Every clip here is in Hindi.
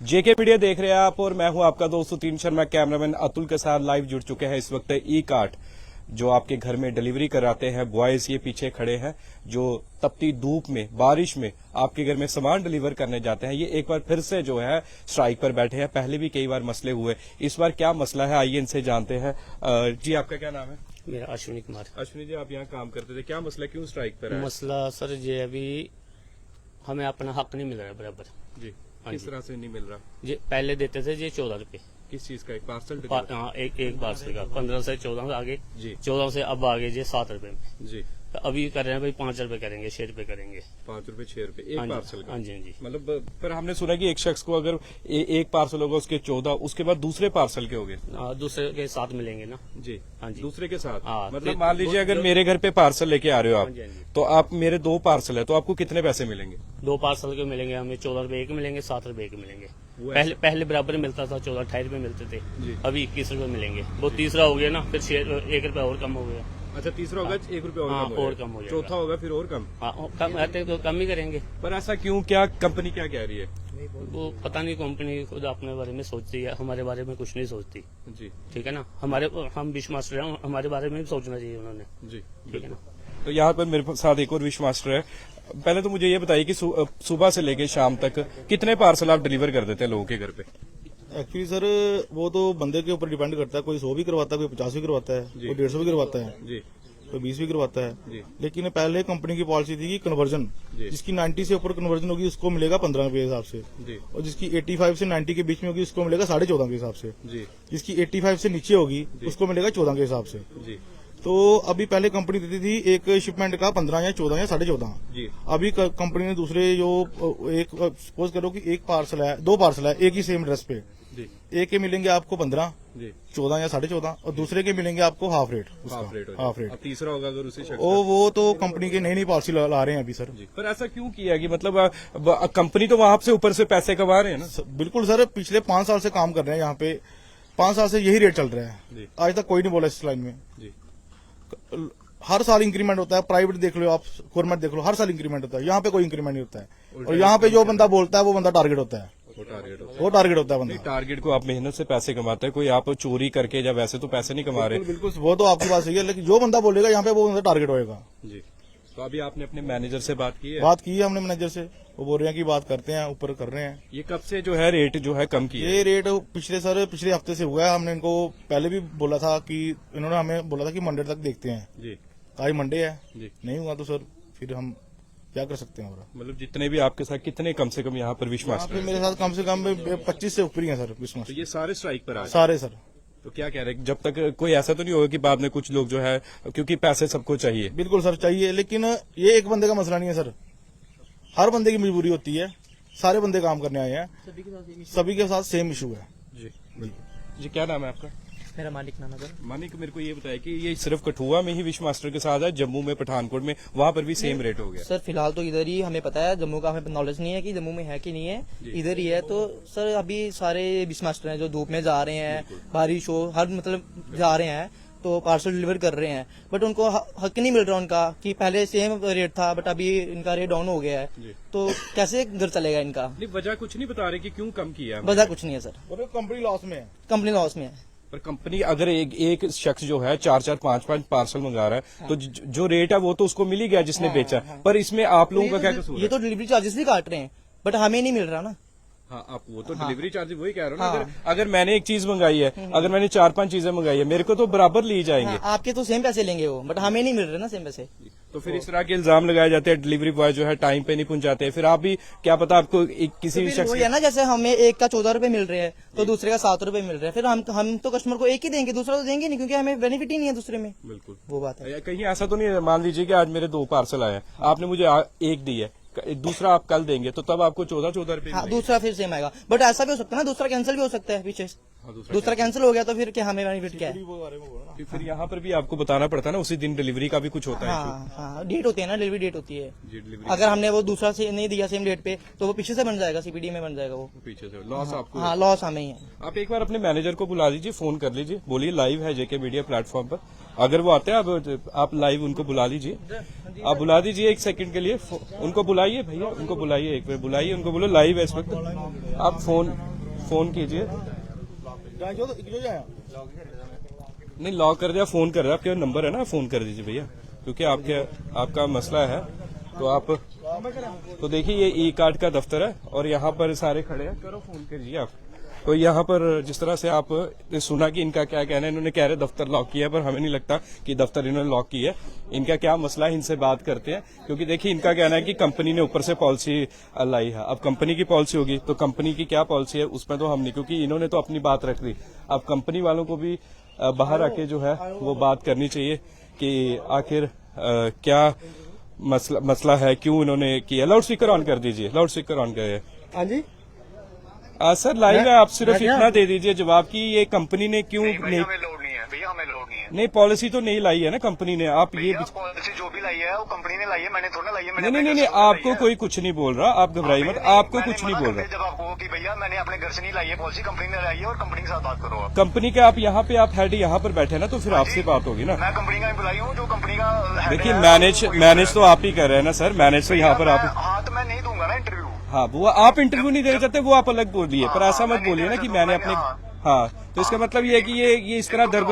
जेके मीडिया देख रहे हैं आप और मैं हूं आपका दोस्त सुतीन शर्मा। कैमरामैन अतुल के साथ लाइव जुड़ चुके हैं इस वक्त। ई कार्ट जो आपके घर में डिलीवरी कराते हैं बॉयज, ये पीछे खड़े हैं, जो तपती धूप में बारिश में आपके घर में सामान डिलीवर करने जाते हैं, ये एक बार फिर से जो है स्ट्राइक पर बैठे हैं। पहले भी कई बार मसले हुए, इस बार क्या मसला है आइए इनसे जानते हैं। जी आपका क्या नाम है? मेरा अश्विनी कुमार। अश्विनी जी, आप यहाँ काम करते थे, क्या मसला, क्यों स्ट्राइक पर है? मसला सर ये अभी हमें अपना हक नहीं मिल रहा है बराबर जी, किस तरह से नहीं मिल रहा? ये पहले देते थे ये 14 रुपए। किस चीज का? एक पार्सल? हाँ, एक पार्सल का 15 से 14 आगे जी, 14 से अब आगे ये 7 रुपए में। जी, तो अभी कर रहे हैं भाई 5 रुपए करेंगे, 6 रुपए करेंगे। 5 रुपए 6 रुपए एक हाँ जी, पार्सल का? हाँ जी, हाँ जी। मतलब पर हमने सुना कि एक शख्स को अगर एक पार्सल होगा उसके 14, उसके बाद दूसरे पार्सल के हो गए? दूसरे के साथ मिलेंगे ना। जी, हाँ जी, दूसरे के साथ। हाँ, मतलब फिर मान लीजिए अगर मेरे घर पे पार्सल लेके आ रहे हो हाँ जी, आप, हाँ जी। तो आप मेरे 2 पार्सल है तो आपको कितने पैसे मिलेंगे? 2 पार्सल के मिलेंगे हमें 14 रुपए के मिलेंगे, 7 रुपए के मिलेंगे। वो पहले बराबर मिलता था, 14 28 रुपए मिलते थे, जी। अभी 21 रुपए मिलेंगे। वो तीसरा हो गया ना, फिर 1 रुपए और कम हो गया। अच्छा, तीसरा होगा 1 रुपए और हाँ, कम हो और जाएगा। कम हो जाएगा। चौथा होगा फिर और कम। हाँ, कम आते तो कम ही करेंगे। पर ऐसा क्यों, क्या कंपनी क्या कह रही है? वो पता नहीं, कंपनी खुद अपने बारे में सोचती है, हमारे बारे में कुछ नहीं सोचती। जी, ठीक है ना, हम विश मास्टर हैं, हमारे बारे में भी सोचना चाहिए उन्होंने। जी, ठीक है ना। तो यहाँ पर मेरे साथ एक और विश मास्टर है। पहले तो मुझे ये बताइए कि सुबह से लेके शाम तक कितने पार्सल आप डिलीवर कर देते हैं लोगों के घर पे? एक्चुअली सर वो तो बंदे के ऊपर डिपेंड करता है, कोई 100 भी करवाता है, कोई 50 भी करवाता है, कोई 150 भी करवाता है, जी, कोई 20 भी करवाता जी। है। लेकिन पहले कंपनी की पॉलिसी थी कि कन्वर्जन, जी। जिसकी 90 से ऊपर कन्वर्जन होगी उसको मिलेगा 15 रुपए के हिसाब से, जी, और जिसकी 85 से 90 के बीच में होगी उसको मिलेगा 14.5 के हिसाब से, जी, जिसकी 85 से नीचे होगी उसको मिलेगा 14 के हिसाब से। जी, तो अभी पहले कंपनी देती थी एक शिपमेंट का 15 या 14 या 14.5। जी, अभी कंपनी ने दूसरे जो एक सपोज करो कि एक पार्सल है, 2 पार्सल है एक ही सेम एड्रेस पे, जी, एक के मिलेंगे आपको 15, जी, 14 या 14.5, और दूसरे के मिलेंगे आपको हाफ रेट। हाफ रेट हो हाफ जाएगा। रेट। अब तीसरा होगा अगर उसी शख्स वो तो कंपनी के नई नई पॉलिसी ला रहे हैं अभी सर। जी। पर ऐसा क्यों किया कि मतलब कंपनी तो वहां से ऊपर से पैसे कमा रहे हैं ना? बिल्कुल सर, पिछले 5 साल से काम कर रहे हैं यहाँ पे, 5 साल से यही रेट चल रहा जी। है, आज तक कोई नहीं बोला इस लाइन में। जी, हर साल इंक्रीमेंट होता है, प्राइवेट देख लो आप, गवर्नमेंट देख लो, हर साल इंक्रीमेंट होता है, यहाँ पे कोई इंक्रीमेंट नहीं होता है। और यहाँ पे जो बंदा बोलता है वो बंदा टारगेट होता है, वो टारगेट होता है। वो टारगेट होता है बंदा। टारगेट को आप मेहनत से पैसे कमाते हैं, कोई आप चोरी करके या वैसे तो पैसे नहीं कमा रहे। बिल्कुल वो तो आपकी बात सही है, लेकिन जो बंदा बोलेगा यहाँ पे वो बंदा टारगेट होएगा। जी, तो अभी आपने अपने मैनेजर से बात की है? बात की है हमने मैनेजर से, वो बोल रहे हैं कि बात करते हैं, ऊपर कर रहे हैं। ये कब से जो है रेट जो है कम किया है? ये रेट पिछले हफ्ते से हुआ है। हमने इनको पहले भी बोला था कि इन्होंने हमें बोला था कि मंडे तक देखते हैं, जी, आज मंडे है, जी, नहीं हुआ तो सर फिर हम क्या कर सकते हैं। और मतलब जितने भी आपके साथ कितने कम से कम यहाँ पर विश्वास यहाँ पे मेरे साथ कम से कम 25 से ऊपर ही है सर विश्वास, तो ये सारे स्ट्राइक पर आ गए। सारे सर। तो क्या कह रहे हैं, जब तक कोई ऐसा तो नहीं होगा कि बाद में कुछ लोग जो है, क्योंकि पैसे सबको चाहिए? बिल्कुल सर चाहिए, लेकिन ये एक बंदे का मसला नहीं है सर, हर बंदे की मजबूरी होती है, सारे बंदे काम करने आए हैं, सभी के साथ सेम इशू है। जी, जी, क्या नाम है आपका? मेरा मालिक नाना सर। मानिक, मेरे को ये बताया कि ये सिर्फ कठुआ में ही विश मास्टर के साथ है, जम्मू में, पठानकोट में, वहाँ पर भी सेम रेट हो गया? सर फिलहाल तो इधर ही हमें पता है, जम्मू का हमें नॉलेज नहीं है कि जम्मू में है कि नहीं है, इधर ही है। तो सर अभी सारे बिस मास्टर हैं जो धूप में जा रहे हैं, बारिश हो, हर मतलब जा रहे हैं तो पार्सल डिलीवर कर रहे हैं, बट उनको हक नहीं मिल रहा उनका कि पहले सेम रेट था बट अभी इनका रेट डाउन हो गया है। तो कैसे घर चलेगा इनका? नहीं, वजह कुछ नहीं बता रहे कि क्यों कम किया है? वजह कुछ नहीं है सर, और कंपनी लॉस में है, कंपनी लॉस में है। पर कंपनी अगर एक शख्स जो है 4-4 5-5 पार्सल मंगा रहा है, तो जो रेट है वो तो उसको मिल ही गया जिसने बेचा। पर इसमें आप लोगों का क्या कसूर ये है? तो डिलीवरी चार्जेस भी काट रहे हैं बट हमें नहीं मिल रहा ना। हाँ, आप वो तो डिलीवरी चार्ज वही कह रहे हो ना। अगर मैंने एक चीज मंगाई है, अगर मैंने 4-5 चीजें मंगाई है, मेरे को तो बराबर ली जाएंगे। आपके तो सेम पैसे लेंगे वो, बट हमें नहीं मिल रहे ना सेम पैसे। तो फिर इस तरह के इल्जाम लगाए जाते हैं, डिलीवरी बॉय जो है टाइम पे नहीं पहुंचाते, फिर आप भी क्या पता आपको किसी फिर शख्स वही है ना, जैसे हमें एक का 14 रुपए मिल रहे हैं तो दूसरे का 7 रुपए मिल रहे हैं, फिर हम तो कस्टमर को एक ही देंगे, दूसरा तो देंगे नहीं, क्योंकि हमें बेनिफिट ही नहीं है दूसरे में। बिल्कुल वो बात है। कहीं ऐसा तो नहीं है, मान लीजिए कि आज मेरे 2 पार्सल आए हैं, आपने मुझे एक दी है, दूसरा आप कल देंगे, तो तब आपको 14 रुपए हाँ, दूसरा फिर सेम आएगा, बट ऐसा भी हो सकता है ना, दूसरा कैंसिल भी हो सकता है पीछे। दूसरा कैंसिल हो गया तो फिर क्या हमें बेनिफिट क्या है? फिर यहाँ पर भी आपको बताना पड़ता है ना, उसी दिन डिलीवरी का भी कुछ होता है। हाँ हाँ, डेट होती है ना, डिलीवरी डेट होती है। जी, डिलीवरी अगर हमने वो दूसरा से नहीं दिया सेम डेट पे तो वो पीछे से बन जाएगा, सीपीडी में बन जाएगा वो। पीछे से लॉस आपको। हाँ, लॉस हमें ही है। आप एक बार अपने मैनेजर को बुला लीजिए, फोन कर लीजिए, बोलिए लाइव है जेके मीडिया प्लेटफॉर्म पर, अगर वो आते हैं आप लाइव उनको बुला लीजिए, आप बुला दीजिए 1 सेकंड के लिए, उनको बुलाइए भैया, उनको बुलाइए, एक बार बुलाइए, उनको बोलो लाइव है इस वक्त, आप फोन फोन कीजिए। जो जाए नहीं लॉक कर दिया, फोन कर रहे हैं, आपके नंबर है ना, फोन कर दीजिए भैया, क्योंकि आपका मसला है। तो आप तो देखिए ये ई कार्ड का दफ्तर है और यहाँ पर सारे खड़े हैं, करो फोन कीजिए आप। तो यहाँ पर जिस तरह से आप सुना कि इनका क्या कहना है, इन्होंने कह रहे दफ्तर लॉक किया है, पर हमें नहीं लगता कि दफ्तर इन्होंने लॉक किया है। इनका क्या मसला है, इनसे बात करते हैं, क्योंकि देखिए इनका कहना है कि कंपनी ने ऊपर से पॉलिसी लाई है। अब कंपनी की पॉलिसी होगी तो कंपनी की क्या पॉलिसी है उसमें तो हम नहीं, क्योंकि इन्होंने तो अपनी बात रख दी। अब कंपनी वालों को भी बाहर आके जो है वो बात करनी चाहिए कि आखिर क्या मसला है, क्यों इन्होंने किया। लाउड स्पीकर ऑन कर दीजिए, लाउड स्पीकर ऑन करिए। हाँ जी, सर लाइव है, आप सिर्फ इतना दे दीजिए जवाब कि ये कंपनी ने क्यों नहीं, हमें लोड नहीं है भैया, हमें लोड नहीं है। नहीं पॉलिसी तो नहीं लाई है ना कंपनी ने। आप ये भैया पॉलिसी जो भी लाई है वो कंपनी ने लाई है, मैंने थोड़ा लाई है। मैंने नहीं नहीं नहीं, आपको कोई कुछ नहीं बोल रहा, आप घबराइए मत, आपको कुछ नहीं बोल रहा। जब आपको कि भैया मैंने अपने घर से नहीं लाई है पॉलिसी, कंपनी ने लाई है और कंपनी के साथ बात करो आप। कंपनी के आप यहाँ पे आप हेड यहाँ पर बैठे ना, तो फिर आपसे बात होगी ना। मैं कंपनी का एम्प्लॉई हूँ, जो कंपनी का head देखिए है, मैनेज तो आप ही कर रहे हैं ना सर, मैनेज तो यहाँ पर आप। हाँ तो मैं नहीं दूंगा ना इंटरव्यू। हाँ वो आप इंटरव्यू नहीं देना चाहते, वो आप अलग बोलिए, पर ऐसा मत बोलिए ना कि मैंने अपने। हाँ तो इसका मतलब ये है कि ये इस तरह दर्द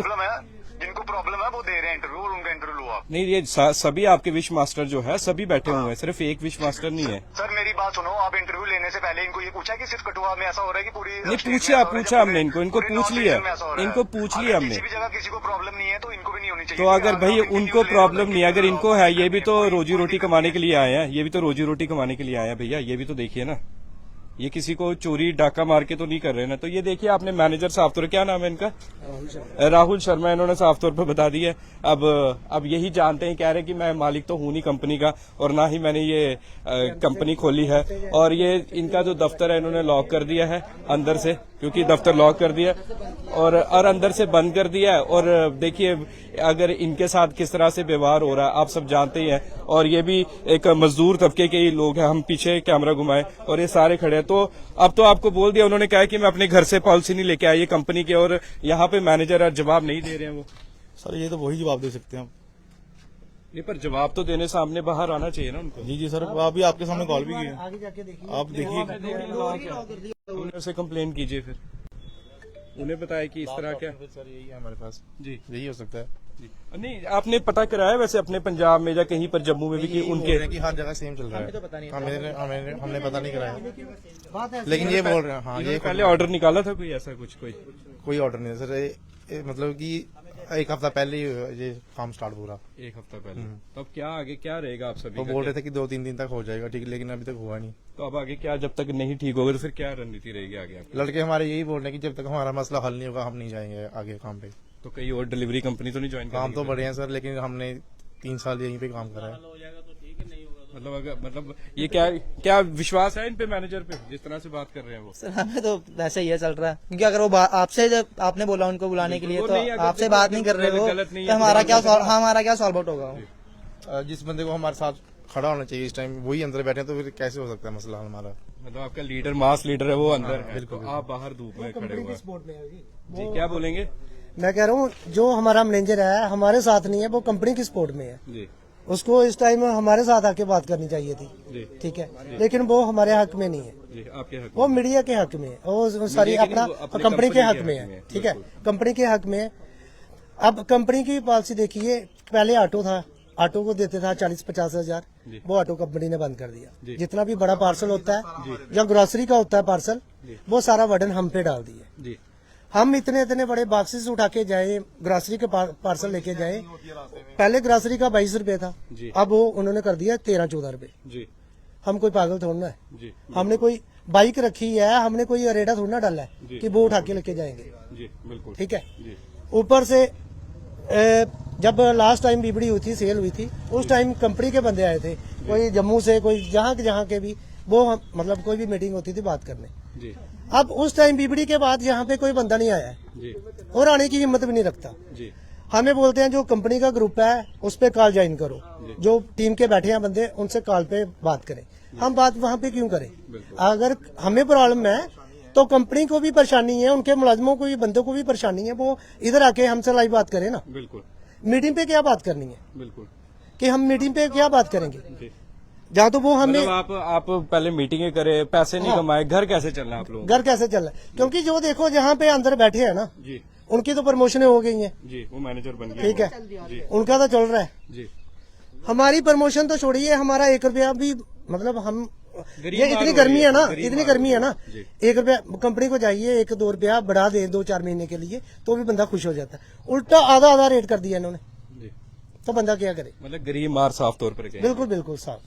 जिनको प्रॉब्लम है वो दे रहे हैं इंटरव्यू, और उनका इंटरव्यू लो आप। नहीं, ये सभी आपके विश मास्टर जो है सभी बैठे हुए हैं, सिर्फ एक विश मास्टर नहीं है। सर मेरी बात सुनो, आप इंटरव्यू लेने से पहले इनको ये पूछा कि सिर्फ कठुआ में ऐसा हो रहा है कि पूरी नहीं स्टेट में पूछा ऐसा हो रहा है, पूछा हमने पूरे- इनको पूरे पूछ नॉर्थ लिया, रीजन में ऐसा हो रहा है। इनको पूछ लिया हमने। किसी भी जगह किसी को प्रॉब्लम नहीं है तो इनको भी नहीं होनी चाहिए। तो अगर भाई उनको प्रॉब्लम नहीं है, अगर इनको है, ये भी तो रोजी रोटी कमाने के लिए आए हैं, ये भी तो रोजी रोटी कमाने के लिए आए हैं भैया, ये भी तो देखिए ना, ये किसी को चोरी डाका मार के तो नहीं कर रहे ना। तो ये देखिए आपने मैनेजर साफ तौर, क्या नाम है इनका, राहुल शर्मा, इन्होंने साफ तौर पर बता दिया। अब यही जानते हैं, कह रहे हैं कि मैं मालिक तो हूं नहीं कंपनी का, और ना ही मैंने ये कंपनी खोली है, और ये इनका जो दफ्तर है इन्होंने लॉक कर दिया है अंदर से, क्योंकि दफ्तर लॉक कर दिया और अंदर से बंद कर दिया है। और देखिए अगर इनके साथ किस तरह से व्यवहार हो रहा है आप सब जानते ही हैं, और ये भी एक मजदूर तबके के ही लोग हैं। हम पीछे कैमरा घुमाए और ये सारे खड़े हैं। तो अब तो आपको बोल दिया, उन्होंने कहा कि मैं अपने घर से पॉलिसी नहीं लेके आई ये कंपनी के, और यहाँ पे मैनेजर जवाब नहीं दे रहे हैं वो। सर ये तो वही जवाब दे सकते हैं आप। नहीं पर जवाब तो देने सामने बाहर आना चाहिए ना उनको। जी सर, अभी आपके सामने कॉल भी की है, आगे जाके देखिए। आप देखिए। ओनर से कंप्लेन कीजिए, फिर उन्हें बताया कि इस तरह क्या। सर यही है हमारे पास, जी यही हो सकता है। जी नहीं, आपने पता कराया वैसे अपने पंजाब में या कहीं पर जम्मू में भी कि उनके कि हर जगह सेम चल रहा है। तो पता नहीं हमने पता नहीं कराया, बात है लेकिन ये बोल रहे हैं। हाँ, ये पहले ऑर्डर निकाला था कोई ऐसा कुछ कोई ऑर्डर नहीं है सर। ये मतलब कि एक हफ्ता पहले ही ये काम स्टार्ट हो रहा। एक हफ्ता पहले। तो अब क्या आगे क्या रहेगा आप सभी वो का? बोल रहे थे कि 2-3 दिन तक हो जाएगा ठीक, लेकिन अभी तक हुआ नहीं। तो अब आगे क्या, जब तक नहीं ठीक होगा तो फिर क्या रणनीति रहेगी आगे आपकी? लड़के हमारे यही बोल रहे हैं कि जब तक हमारा मसला हल नहीं होगा हम नहीं जाएंगे आगे काम पे। तो कहीं और डिलीवरी कंपनी तो नहीं ज्वाइन काम तो बड़े हैं सर, लेकिन हमने 3 साल यहीं पे काम करा है। मतलब ये क्या विश्वास है इन पे, मैनेजर पे, जिस तरह से बात कर रहे हैं वो? सर हमें तो वैसे ही है चल रहा है, क्योंकि अगर वो आपसे जब आपने बोला उनको बुलाने के लिए वो तो नहीं, अगर आपसे बात नहीं कर रहे हो गलत नहीं है, तो हमारा क्या सॉल्व आउट होगा। जिस बंदे को हमारे साथ खड़ा होना चाहिए इस टाइम वही अंदर बैठे हैं, तो फिर कैसे हो सकता है मसला हमारा। मतलब आपका लीडर, मास लीडर है, वो अंदर है, तो आप बाहर धूप में खड़े हुए हैं। स्पोर्ट में है जी। जी क्या बोलेंगे? मैं कह रहा हूँ जो हमारा मैनेजर है हमारे साथ नहीं है, वो कंपनी की सपोर्ट में है। जी उसको इस टाइम हमारे साथ आके बात करनी चाहिए थी, जी ठीक है, लेकिन वो हमारे हक में नहीं है, जी आपके हक वो मीडिया के हक में है, वो सारी मीडिया के अपना नहीं, वो अपने कंपनी के हक में में है, है, ठीक है, बिल्कुल। कंपनी के हक में है। अब कंपनी की पॉलिसी देखिए, पहले ऑटो था, ऑटो को देते था 40-50 हजार, जी। वो ऑटो कंपनी ने बंद कर दिया। जी। जितना भी बड़ा पार्सल होता है या ग्रोसरी का होता है पार्सल, वो सारा बर्डन हम पे डाल दिए। जी हम इतने बड़े बॉक्सेस उठा के जाए, ग्रोसरी के पार्सल लेके जाए, पहले ग्रोसरी का 22 रुपए था, जी। अब वो उन्होंने कर दिया 13-14 रुपए। जी हम कोई पागल थोड़ा है, जी हमने कोई बाइक रखी है, हमने कोई अरेडा थोड़ा ना डाला जी। है कि वो उठा के लेके जाएंगे, जी बिल्कुल ठीक है। जी ऊपर से जब लास्ट टाइम बीबड़ी हुई थी, सेल हुई थी, उस टाइम कंपनी के बंदे आए थे, कोई जम्मू से, कोई जहाँ के भी, वो मतलब कोई भी मीटिंग होती थी बात करने। जी अब उस टाइम बीबड़ी के बाद यहाँ पे कोई बंदा नहीं आया है जी और आने की हिम्मत भी नहीं रखता। जी हमें बोलते हैं जो कंपनी का ग्रुप है उस पे कॉल ज्वाइन करो, जो टीम के बैठे हैं बंदे उनसे कॉल पे बात करें। हम बात वहाँ पे क्यों करें? अगर हमें प्रॉब्लम है तो कंपनी को भी परेशानी है, उनके मुलाजमों को भी, बंदों को भी परेशानी है, वो इधर आके हमसे लाइव बात करें ना। बिल्कुल मीटिंग पे क्या बात करनी है बिल्कुल कि हम मीटिंग पे क्या बात करेंगे? जी या तो वो हमें मतलब आप पहले मीटिंगें करे, पैसे नहीं कमाए, घर कैसे चलना आप लोगों घर कैसे चल रहा है, क्योंकि जो देखो जहाँ पे अंदर बैठे हैं ना, जी उनकी तो प्रमोशनें हो गई हैं, जी, वो मैनेजर बन गया। ठीक है, उनका तो चल रहा है। जी, हमारी प्रमोशन तो छोड़िए, हमारा 1 रुपया भी, मतलब हम गरीब ये मार इतनी हो गर्मी रही है ना, गरीब इतनी मार गर्मी है ना, जी। 1 रुपया कंपनी को चाहिए, 1-2 रुपया बढ़ा दे 2-4 महीने के लिए, तो भी बंदा खुश हो जाता है। उल्टा आधा रेट कर दिया इन्होंने, जी, तो बंदा क्या करे। मतलब गरीब मार साफ तौर पर गए। बिल्कुल बिल्कुल साफ।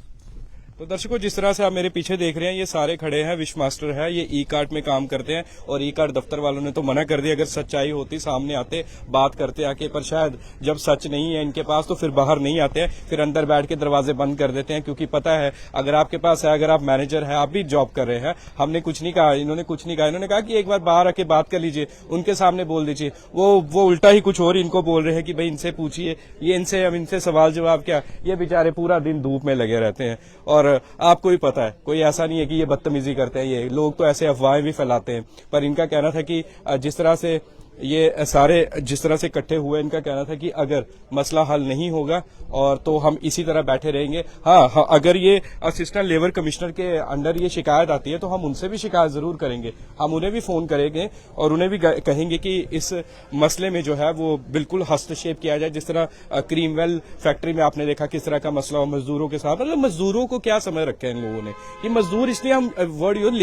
तो दर्शकों, जिस तरह से आप मेरे पीछे देख रहे हैं, ये सारे खड़े हैं, विशमास्टर है, ये ई कार्ट में काम करते हैं और ई कार्ट दफ्तर वालों ने तो मना कर दिया, अगर सच्चाई होती सामने आते बात करते आके, पर शायद जब सच नहीं है इनके पास तो फिर बाहर नहीं आते हैं, फिर अंदर बैठ के दरवाजे बंद कर देते हैं, क्योंकि पता है अगर आपके पास है, अगर आप मैनेजर है, आप भी जॉब कर रहे हैं, हमने कुछ नहीं कहा, इन्होंने कुछ नहीं कहा, इन्होंने कहा कि एक बार बाहर आके बात कर लीजिए, उनके सामने बोल दीजिए। वो उल्टा ही कुछ और इनको बोल रहे हैं कि भाई इनसे पूछिए, ये इनसे, अब इनसे सवाल जवाब क्या, ये बेचारे पूरा दिन धूप में लगे रहते हैं। और आपको ही पता है, कोई ऐसा नहीं है कि ये बदतमीजी करते हैं, ये लोग तो ऐसे अफवाहें भी फैलाते हैं, पर इनका कहना था कि जिस तरह से ये सारे जिस तरह से इकट्ठे हुए, इनका कहना था कि अगर मसला हल नहीं होगा और तो हम इसी तरह बैठे रहेंगे। हाँ, अगर ये असिस्टेंट लेबर कमिश्नर के अंडर ये शिकायत आती है तो हम उनसे भी शिकायत जरूर करेंगे, हम उन्हें भी फोन करेंगे और उन्हें भी कहेंगे कि इस मसले में जो है वो बिल्कुल हस्तक्षेप किया जाए। जिस तरह क्रीमवेल फैक्ट्री में आपने देखा किस तरह का मसला हो मजदूरों के साथ, मतलब मजदूरों को क्या समझ रखा है इन लोगों ने, ये मजदूर इसलिए हम वर्ड यूज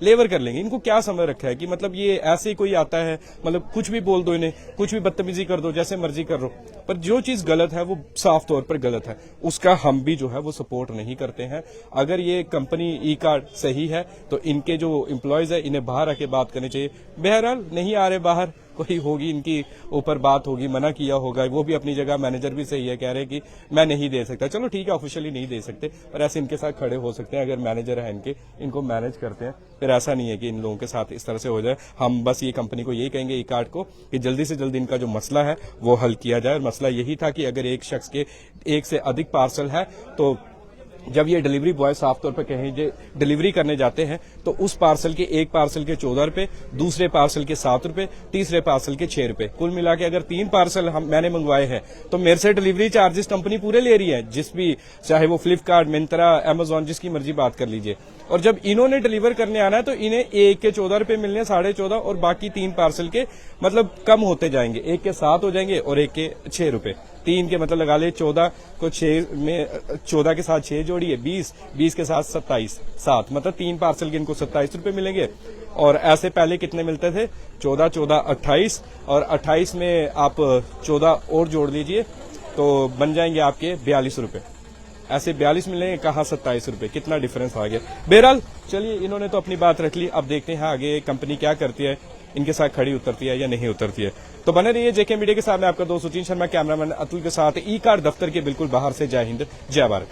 लेबर कर लेंगे, इनको क्या समझ रखा है कि मतलब ये ऐसे ही कोई आता है, मतलब कुछ भी बोल दो इन्हें, कुछ भी बदतमीजी कर दो, जैसे मर्जी कर दो, पर जो चीज गलत है वो साफ तौर पर गलत है, उसका हम भी जो है वो सपोर्ट नहीं करते हैं। अगर ये कंपनी ई कार्ड सही है तो इनके जो एम्प्लॉयज है इन्हें बाहर आके बात करनी चाहिए। बहरहाल नहीं आ रहे बाहर, कोई होगी इनकी ऊपर बात होगी, मना किया होगा, वो भी अपनी जगह, मैनेजर भी सही है, कह रहे हैं कि मैं नहीं दे सकता, चलो ठीक है ऑफिशियली नहीं दे सकते, पर ऐसे इनके साथ खड़े हो सकते हैं, अगर मैनेजर है इनको मैनेज करते हैं, फिर ऐसा नहीं है कि इन लोगों के साथ इस तरह से हो जाए। हम बस ये कंपनी को यही कहेंगे ई कार्ड को कि जल्दी से जल्दी इनका जो मसला है वो हल किया जाए। और मसला यही था कि अगर एक शख्स के 1 से अधिक पार्सल है तो जब ये डिलीवरी बॉय साफ तौर पर कहें डिलीवरी करने जाते हैं तो उस पार्सल के, एक पार्सल के 14 रुपए, दूसरे पार्सल के 7 रुपए, तीसरे पार्सल के 6 रुपए, कुल मिला के अगर 3 पार्सल मैंने मंगवाए हैं तो मेरे से डिलीवरी चार्जेस कंपनी पूरे ले रही है, जिस भी, चाहे वो फ्लिपकार्ट, मिंत्रा, अमेजॉन, जिसकी मर्जी बात कर लीजिए। और जब इन्होंने डिलीवर करने आना है तो इन्हें एक के 14 रुपए मिलने, 14.5 और बाकी 3 पार्सल के मतलब कम होते जाएंगे, एक के 7 हो जाएंगे और एक के 6 रुपए, 3 के मतलब लगा ले 14 को 6 में, 14 के साथ 6 जोड़िए 20, 20 के साथ 27, 7, मतलब 3 पार्सल के इनको 27 रुपए मिलेंगे। और ऐसे पहले कितने मिलते थे, 14, 28 और 28 में आप 14 और जोड़ लीजिए तो बन जाएंगे आपके 42 रुपए, ऐसे 42 मिलेंगे, कहा 27 रुपए, कितना डिफरेंस आ गया। बहरहाल चलिए, इन्होंने तो अपनी बात रख ली, अब देखते हैं आगे कंपनी क्या करती है, इनके साथ खड़ी उतरती है या नहीं उतरती है। तो बने रहिए जेके मीडिया के साथ, मैं आपका दोस्त सुचिन शर्मा, कैमरामैन अतुल के साथ ई कार्ड दफ्तर के बिल्कुल बाहर से। जय हिंद, जय भारत।